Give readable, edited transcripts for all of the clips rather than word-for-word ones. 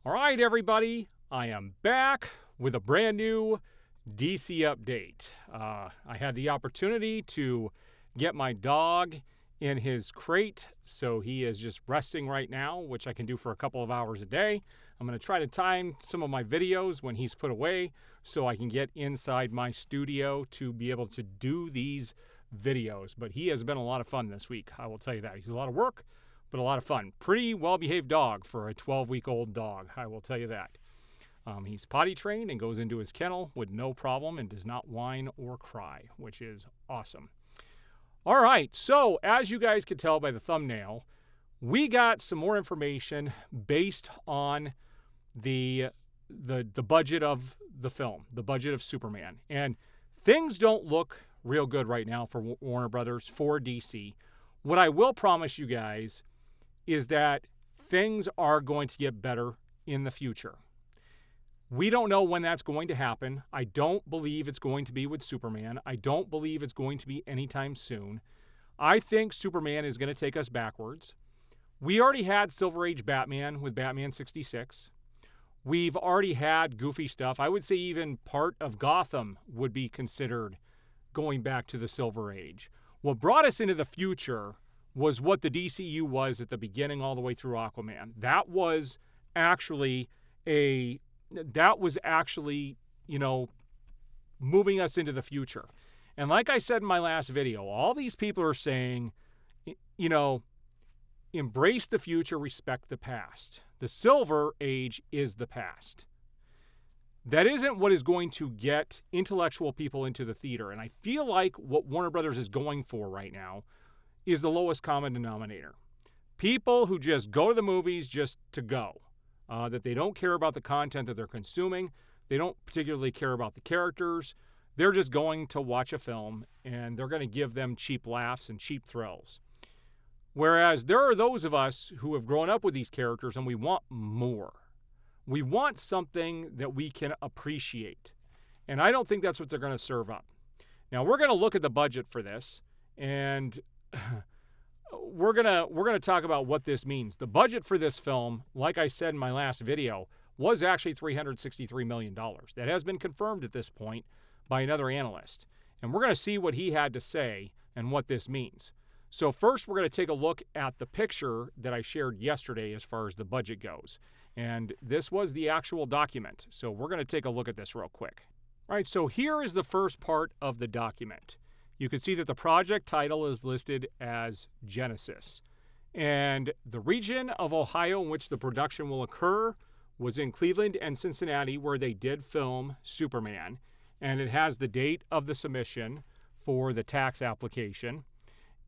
All right, everybody, I am back with a brand new DC update. I had the opportunity to get my dog in his crate, so he is just resting right now, which I can do for a couple of hours a day. I'm going to try to time some of my videos when he's put away so I can get inside my studio to be able to do these videos. But he has been a lot of fun this week, I will tell you that. He's a lot of work, but a lot of fun. Pretty well-behaved dog for a 12-week-old dog, I will tell you that. He's potty trained and goes into his kennel with no problem and does not whine or cry, which is awesome. All right, so as you guys can tell by the thumbnail, we got some more information based on the budget of the film, the budget of Superman. And things don't look real good right now for Warner Brothers, for DC. What I will promise you guys is that things are going to get better in the future. We don't know when that's going to happen. I don't believe it's going to be with Superman. I don't believe it's going to be anytime soon. I think Superman is going to take us backwards. We already had Silver Age Batman with Batman 66. We've already had goofy stuff. I would say even part of Gotham would be considered going back to the Silver Age. What brought us into the future was what the DCU was at the beginning all the way through Aquaman. That was actually, moving us into the future. And like I said in my last video, all these people are saying, embrace the future, respect the past. The Silver Age is the past. That isn't what is going to get intellectual people into the theater. And I feel like what Warner Brothers is going for right now is the lowest common denominator. People who just go to the movies just to go. That they don't care about the content that they're consuming. They don't particularly care about the characters. They're just going to watch a film, and they're going to give them cheap laughs and cheap thrills. Whereas there are those of us who have grown up with these characters, and we want more. We want something that we can appreciate. And I don't think that's what they're going to serve up. Now, we're going to look at the budget for this, and we're gonna talk about what this means. The budget for this film, like I said in my last video, was actually $363 million. That has been confirmed at this point by another analyst. And we're going to see what he had to say and what this means. So first, we're going to take a look at the picture that I shared yesterday as far as the budget goes. And this was the actual document. So we're going to take a look at this real quick. All right, so here is the first part of the document. You can see that the project title is listed as Genesis. And the region of Ohio in which the production will occur was in Cleveland and Cincinnati, where they did film Superman. And it has the date of the submission for the tax application.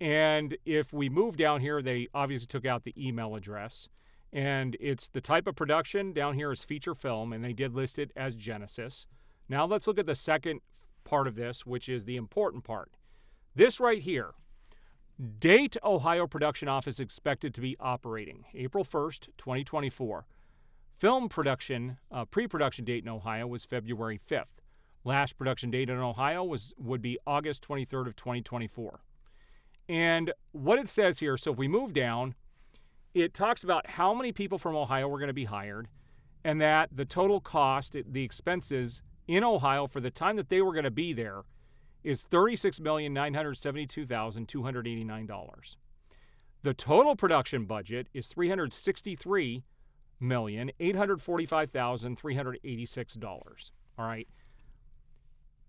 And if we move down here, they obviously took out the email address. And it's the type of production down here is feature film, and they did list it as Genesis. Now let's look at the second part of this, which is the important part. This right here, date Ohio production office expected to be operating April 1st, 2024. Film production, pre-production date in Ohio was February 5th. Last production date in Ohio would be August 23rd of 2024. And what it says here, so if we move down, it talks about how many people from Ohio were going to be hired, and that the total cost, the expenses in Ohio for the time that they were going to be there is $36,972,289. The total production budget is $363,845,386. All right.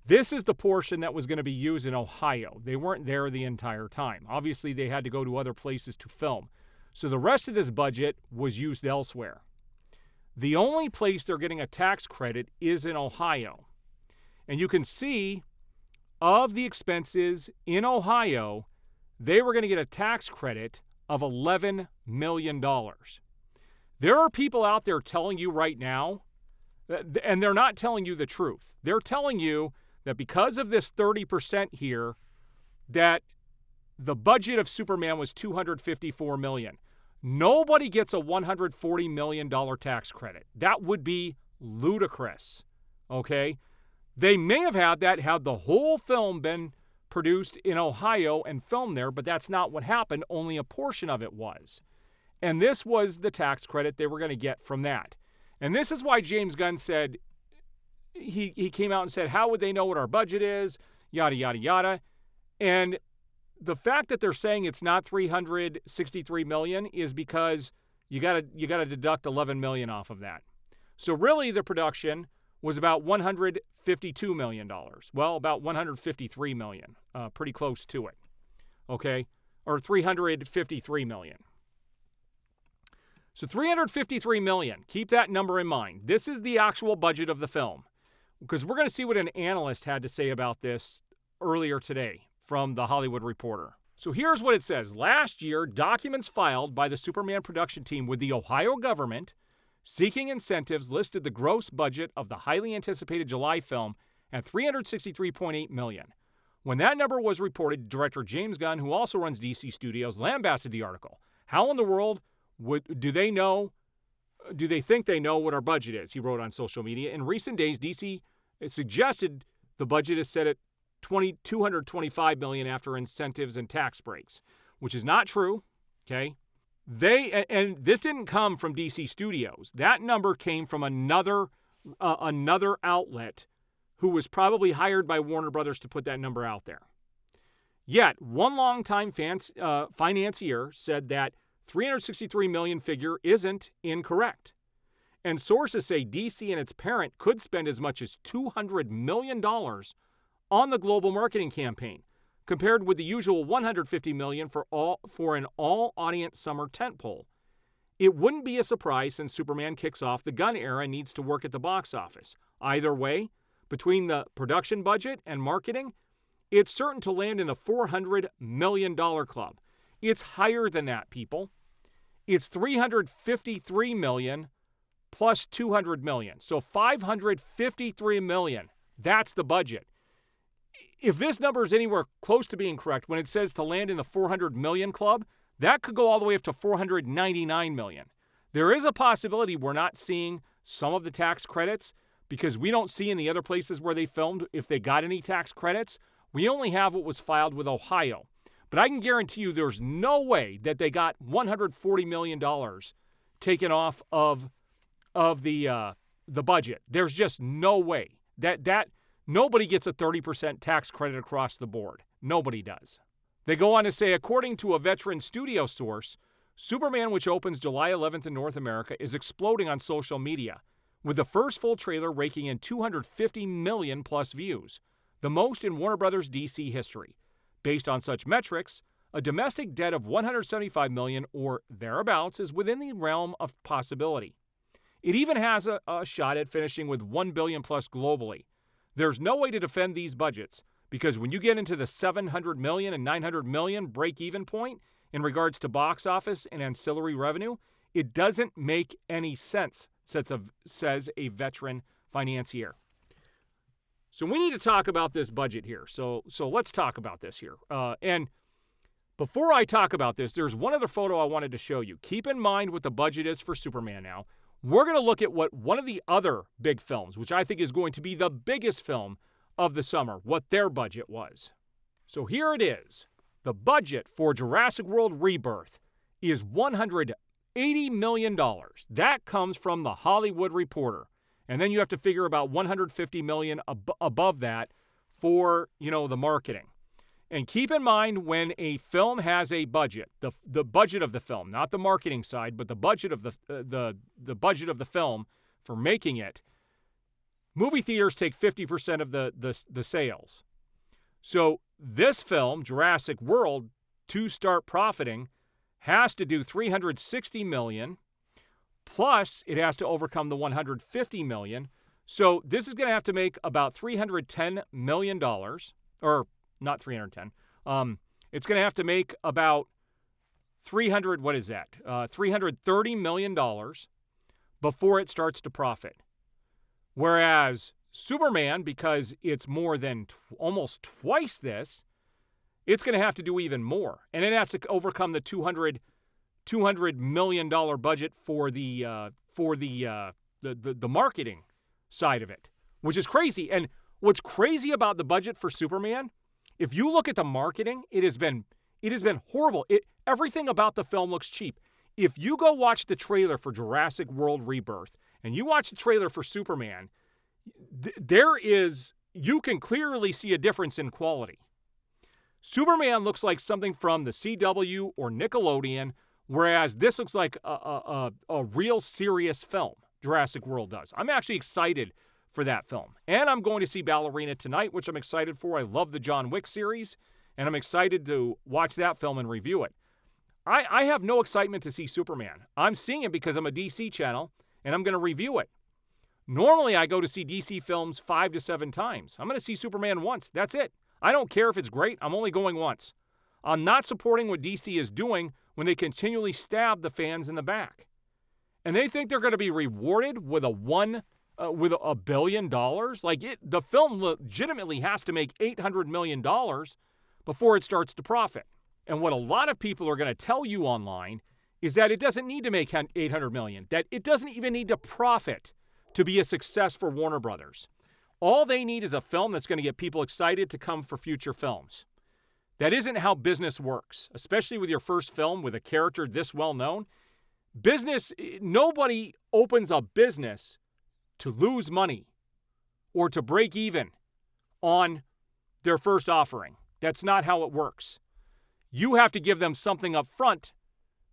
This is the portion that was going to be used in Ohio. They weren't there the entire time. Obviously, they had to go to other places to film. So the rest of this budget was used elsewhere. The only place they're getting a tax credit is in Ohio. And you can see of the expenses in Ohio, they were going to get a tax credit of $11 million. There are people out there telling you right now, and they're not telling you the truth. They're telling you that because of this 30% here, that the budget of Superman was $254 million. Nobody gets a $140 million tax credit. That would be ludicrous, okay? They may have had that had the whole film been produced in Ohio and filmed there, but that's not what happened. Only a portion of it was. And this was the tax credit they were going to get from that. And this is why James Gunn said, he came out and said, how would they know what our budget is? Yada, yada, yada. And the fact that they're saying it's not $363 million is because you got to deduct $11 million off of that. So really the production was about $152 million. Well, about $153 million, pretty close to it. Okay? Or $353 million. So $353 million. Keep that number in mind. This is the actual budget of the film. Because we're going to see what an analyst had to say about this earlier today from The Hollywood Reporter. So here's what it says. Last year, documents filed by the Superman production team with the Ohio government seeking incentives listed the gross budget of the highly anticipated July film at $363.8 million. When that number was reported, director James Gunn, who also runs DC Studios, lambasted the article. How in the world do they think they know what our budget is? He wrote on social media. In recent days, DC suggested the budget is set at $225 million after incentives and tax breaks, which is not true. Okay, and this didn't come from DC Studios. That number came from another outlet who was probably hired by Warner Brothers to put that number out there. Yet one longtime financier said that $363 million figure isn't incorrect. And sources say DC and its parent could spend as much as $200 million on the global marketing campaign, compared with the usual $150 million for an all-audience summer tentpole. It wouldn't be a surprise since Superman kicks off the Gunn era and needs to work at the box office. Either way, between the production budget and marketing, it's certain to land in the $400 million club. It's higher than that, people. It's $353 million plus $200 million. So $553 million. That's the budget. If this number is anywhere close to being correct, when it says to land in the $400 million club, that could go all the way up to $499 million. There is a possibility we're not seeing some of the tax credits because we don't see in the other places where they filmed if they got any tax credits. We only have what was filed with Ohio. But I can guarantee you there's no way that they got $140 million taken off of the budget. There's just no way. That nobody gets a 30% tax credit across the board. Nobody does. They go on to say, according to a veteran studio source, Superman, which opens July 11th in North America, is exploding on social media, with the first full trailer raking in 250 million plus views, the most in Warner Brothers DC history. Based on such metrics, a domestic debt of $175 million or thereabouts is within the realm of possibility. It even has a shot at finishing with $1 billion plus globally. There's no way to defend these budgets because when you get into the $700 million and $900 million break-even point in regards to box office and ancillary revenue, it doesn't make any sense, says a veteran financier. So we need to talk about this budget here. So let's talk about this here. And before I talk about this, there's one other photo I wanted to show you. Keep in mind what the budget is for Superman now. We're going to look at what one of the other big films, which I think is going to be the biggest film of the summer, what their budget was. So here it is. The budget for Jurassic World Rebirth is $180 million. That comes from The Hollywood Reporter. And then you have to figure about $150 million above that for, the marketing. And keep in mind when a film has a budget, the budget of the film, not the marketing side, but the budget of the budget of the film for making it, movie theaters take 50% of the sales. So this film, Jurassic World, to start profiting, has to do $360 million. Plus, it has to overcome the $150 million. So this is going to have to make about $310 million, or not 310. It's going to have to make about $330 million before it starts to profit. Whereas Superman, because it's more than almost twice this, it's going to have to do even more. And it has to overcome the $200 million budget for the marketing side of it, which is crazy. And what's crazy about the budget for Superman, if you look at the marketing, it has been horrible. Everything about the film looks cheap. If you go watch the trailer for Jurassic World Rebirth and you watch the trailer for Superman, you can clearly see a difference in quality. Superman looks like something from the CW or Nickelodeon, whereas this looks like a real serious film. Jurassic World does. I'm actually excited for that film. And I'm going to see Ballerina tonight, which I'm excited for. I love the John Wick series, and I'm excited to watch that film and review it. I have no excitement to see Superman. I'm seeing it because I'm a DC channel, and I'm going to review it. Normally, I go to see DC films 5 to 7 times. I'm going to see Superman once. That's it. I don't care if it's great. I'm only going once. I'm not supporting what DC is doing when they continually stab the fans in the back. And they think they're going to be rewarded with $1 billion. The film legitimately has to make $800 million before it starts to profit. And what a lot of people are going to tell you online is that it doesn't need to make $800 million, that it doesn't even need to profit to be a success for Warner Brothers. All they need is a film that's going to get people excited to come for future films. That isn't how business works, especially with your first film with a character this well known. Nobody opens a business to lose money or to break even on their first offering. That's not how it works. You have to give them something up front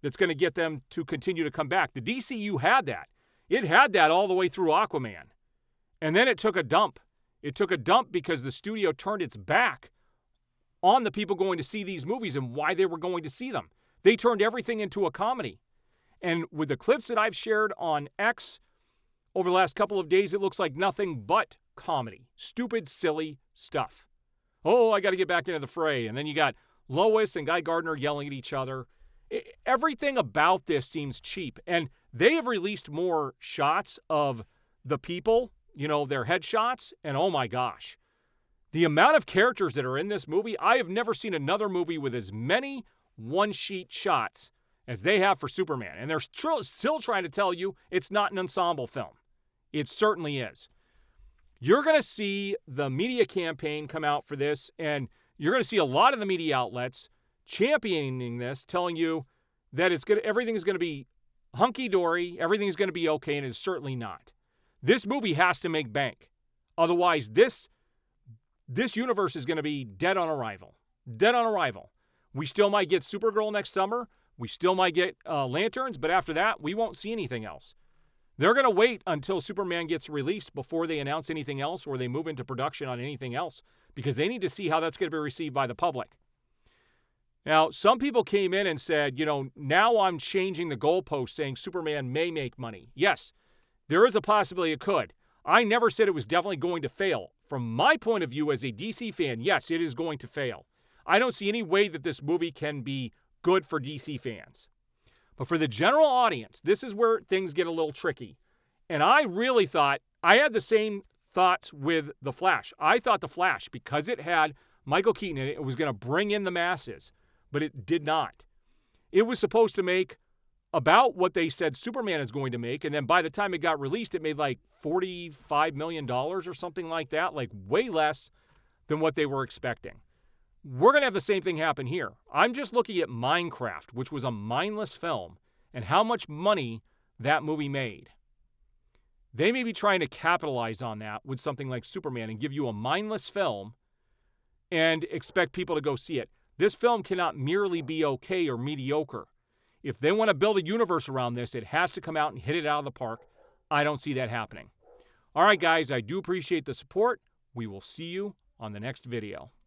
that's going to get them to continue to come back. The DCU had that. It had that all the way through Aquaman. And then it took a dump. It took a dump because the studio turned its back on the people going to see these movies and why they were going to see them. They turned everything into a comedy. And with the clips that I've shared on X over the last couple of days, it looks like nothing but comedy. Stupid, silly stuff. Oh, I got to get back into the fray. And then you got Lois and Guy Gardner yelling at each other. Everything about this seems cheap. And they have released more shots of the people, their headshots. And oh my gosh, the amount of characters that are in this movie, I have never seen another movie with as many one-sheet shots as they have for Superman. And they're still trying to tell you it's not an ensemble film. It certainly is. You're going to see the media campaign come out for this, and you're going to see a lot of the media outlets championing this, telling you that everything is going to be hunky-dory, everything is going to be okay, and it's certainly not. This movie has to make bank. Otherwise, this universe is going to be dead on arrival. Dead on arrival. We still might get Supergirl next summer. We still might get Lanterns, but after that, we won't see anything else. They're going to wait until Superman gets released before they announce anything else or they move into production on anything else because they need to see how that's going to be received by the public. Now, some people came in and said, now I'm changing the goalpost saying Superman may make money. Yes, there is a possibility it could. I never said it was definitely going to fail. From my point of view as a DC fan, yes, it is going to fail. I don't see any way that this movie can be good for DC fans. But for the general audience, this is where things get a little tricky. And I really thought, I had the same thoughts with The Flash. I thought The Flash, because it had Michael Keaton in it, it was going to bring in the masses. But it did not. It was supposed to make about what they said Superman is going to make. And then by the time it got released, it made like $45 million or something like that. Like way less than what they were expecting. We're going to have the same thing happen here. I'm just looking at Minecraft, which was a mindless film, and how much money that movie made. They may be trying to capitalize on that with something like Superman and give you a mindless film and expect people to go see it. This film cannot merely be okay or mediocre. If they want to build a universe around this, it has to come out and hit it out of the park. I don't see that happening. All right, guys, I do appreciate the support. We will see you on the next video.